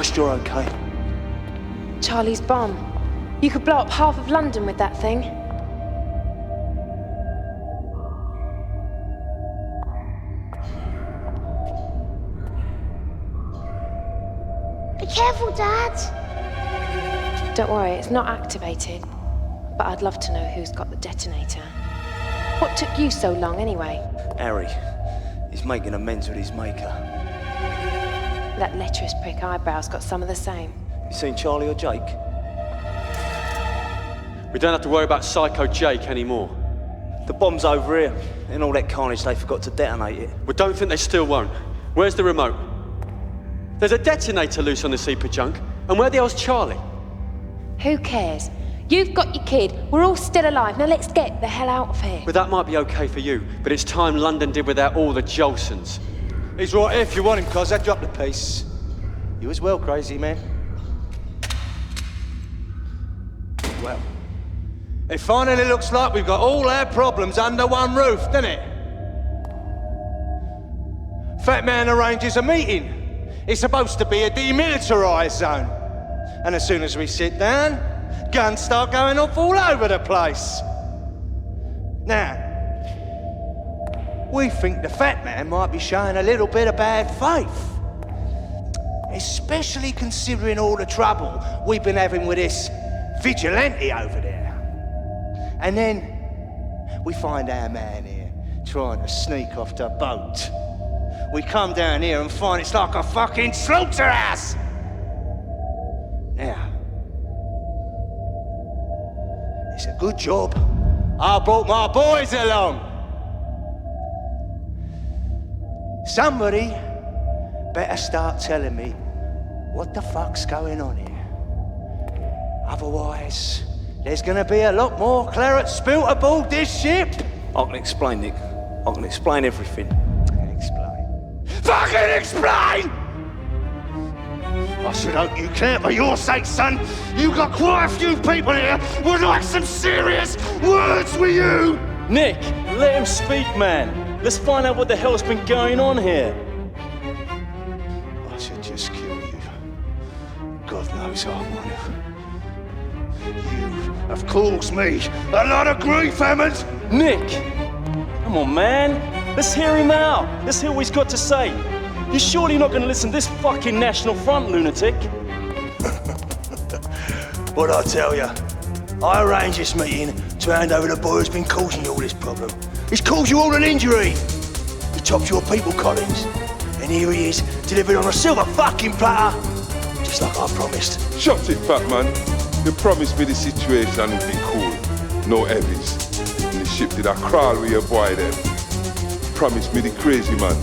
Christ you're okay. Charlie's bomb. You could blow up half of London with that thing. Be careful, Dad. Don't worry, it's not activated. But I'd love to know who's got the detonator. What took you so long, anyway? Harry, he's making amends with his maker. That lecherous prick eyebrows got some of the same. You seen Charlie or Jake? We don't have to worry about Psycho Jake anymore. The bomb's over here. In all that carnage, they forgot to detonate it. We don't think they still won't. Where's the remote? There's a detonator loose on the Seeper junk. And where the hell's Charlie? Who cares? You've got your kid. We're all still alive. Now let's get the hell out of here. But that might be okay for you. But it's time London did without all the Jolsons. He's right here if you want him, cos. I dropped the piece. You as well, crazy man. Well, it finally looks like we've got all our problems under one roof, doesn't it? Fat Man arranges a meeting. It's supposed to be a demilitarised zone. And as soon as we sit down, guns start going off all over the place. Now, we think the Fat Man might be showing a little bit of bad faith. Especially considering all the trouble we've been having with this vigilante over there. And then we find our man here trying to sneak off the boat. We come down here and find it's like a fucking slaughterhouse. Now, it's a good job I brought my boys along. Somebody better start telling me what the fuck's going on here. Otherwise, there's gonna be a lot more claret spilt aboard this ship. I can explain, Nick. I can explain everything. Explain. Fucking explain! I should hope you care for your sake, son. You got quite a few people here who would like some serious words with you. Nick, let him speak, man. Let's find out what the hell's been going on here. I should just kill you. God knows I want to. You have caused me a lot of grief, Hammond. Nick! Come on, man. Let's hear him out. Let's hear what he's got to say. You're surely not going to listen to this fucking National Front lunatic. What'd I tell you? I arranged this meeting to hand over the boy who's been causing you all this problem. He's caused you all an injury. He chopped your people, Collins. And here he is, delivered on a silver fucking platter. Just like I promised. Shut it, fat man. You promised me the situation would be cool. No heavies. And the ship did a crawl with your boy then. Promised me the crazy man.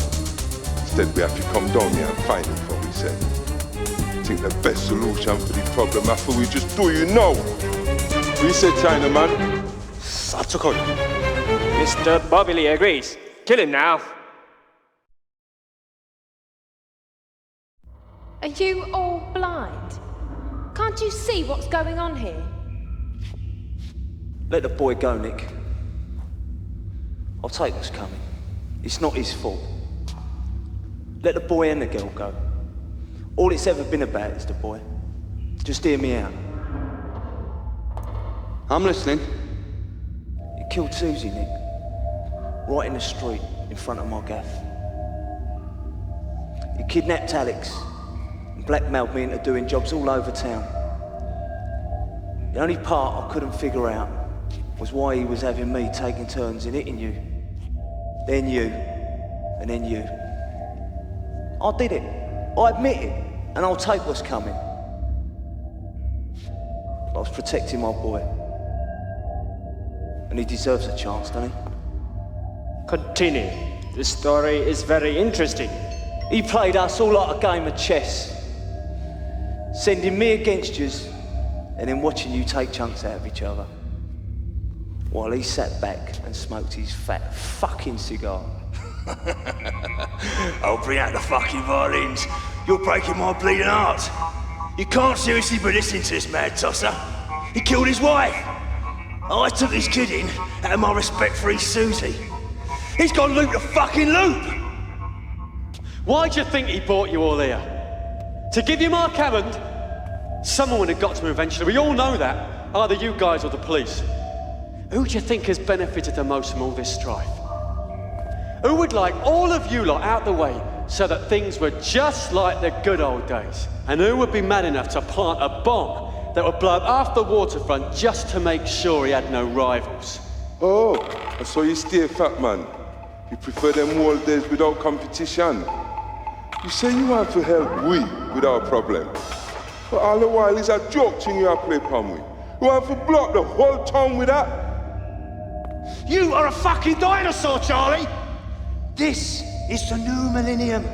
Instead, we have to come down here and find him for we said. I think the best solution for the problem after we just do you know. We said China man. Satsukon. Mr. Bobby Lee agrees. Kill him now. Are you all blind? Can't you see what's going on here? Let the boy go, Nick. I'll take what's coming. It's not his fault. Let the boy and the girl go. All it's ever been about is the boy. Just hear me out. I'm listening. You killed Susie, Nick. Right in the street, in front of my gaff. You kidnapped Alex and blackmailed me into doing jobs all over town. The only part I couldn't figure out was why he was having me taking turns in hitting you. Then you, and then you. I did it. I admit it. And I'll take what's coming. I was protecting my boy. And he deserves a chance, doesn't he? Continue. This story is very interesting. He played us all like a game of chess. Sending me against yous, and then watching you take chunks out of each other. While he sat back and smoked his fat fucking cigar. I'll bring out the fucking violins. You're breaking my bleeding heart. You can't seriously be listening to this mad tosser. He killed his wife. I took his kid in out of my respect for his Susie. He's gone loop the fucking loop. Why do you think he brought you all here? To give you Mark Hammond, someone would have got to him eventually. We all know that. Either you guys or the police. Who do you think has benefited the most from all this strife? Who would like all of you lot out the way so that things were just like the good old days? And who would be mad enough to plant a bomb that would blow up half the waterfront just to make sure he had no rivals? Oh, I saw you stay fat, man. You prefer them old days without competition. You say you want to help we without problem. But all the while it's a joke thing you have play upon we. You want to block the whole town with that? You are a fucking dinosaur, Charlie! This is the new millennium.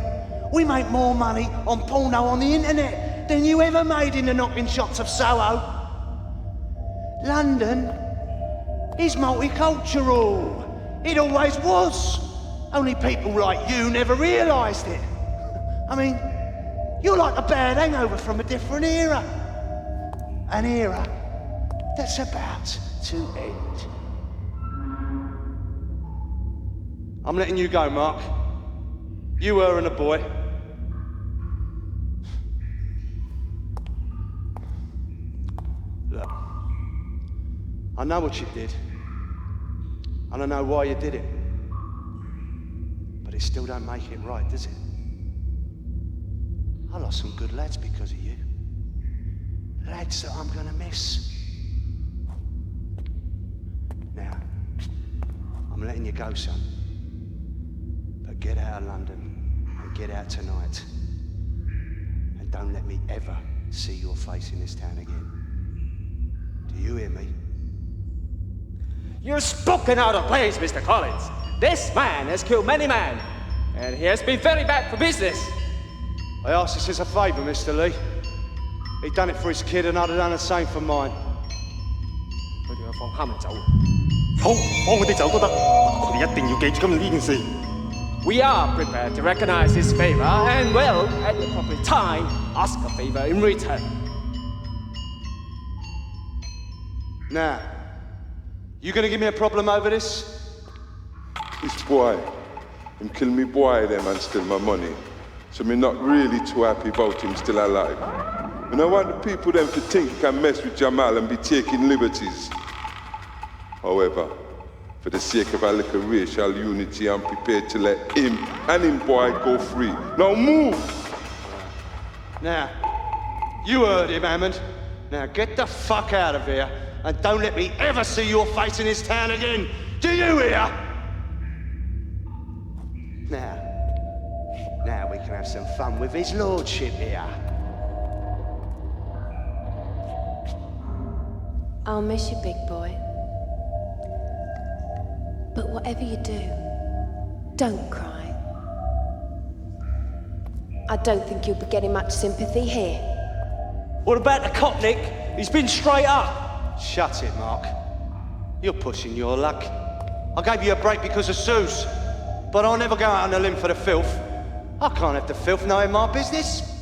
We make more money on porno on the internet than you ever made in the knocking shots of Soho. London is multicultural. It always was. Only people like you never realised it. I mean, you're like a bad hangover from a different era. An era that's about to end. I'm letting you go, Mark. You were and a boy. Look, I know what you did. And I know why you did it. But it still don't make it right, does it? I lost some good lads because of you. Lads that I'm gonna miss. Now, I'm letting you go, son. But get out of London and get out tonight. And don't let me ever see your face in this town again. Do you hear me? You're spoken out of place, Mr. Collins. This man has killed many men, and he has been very bad for business. I ask this as a favour, Mr. Lee. He done it for his kid and I'd have done the same for mine. 佢哋要放他們走。好，放佢哋走都得。佢哋一定要記住今日呢件事。We are prepared to recognize his favor and will, at the appropriate time, ask a favor in return. Now, you gonna give me a problem over this? This boy, him kill me boy them and steal my money. So me not really too happy about him still alive. And I want the people them to think he can mess with Jamal and be taking liberties. However, for the sake of our little racial unity, I'm prepared to let him and him boy go free. Now move! Now, you heard him, Hammond. Now get the fuck out of here and don't let me ever see your face in this town again. Do you hear? Now we can have some fun with his lordship here. I'll miss you, big boy. But whatever you do, don't cry. I don't think you'll be getting much sympathy here. What about the cop, Nick? He's been straight up. Shut it, Mark. You're pushing your luck. I gave you a break because of Suze, but I'll never go out on a limb for the filth. I can't have the filth knowing my business.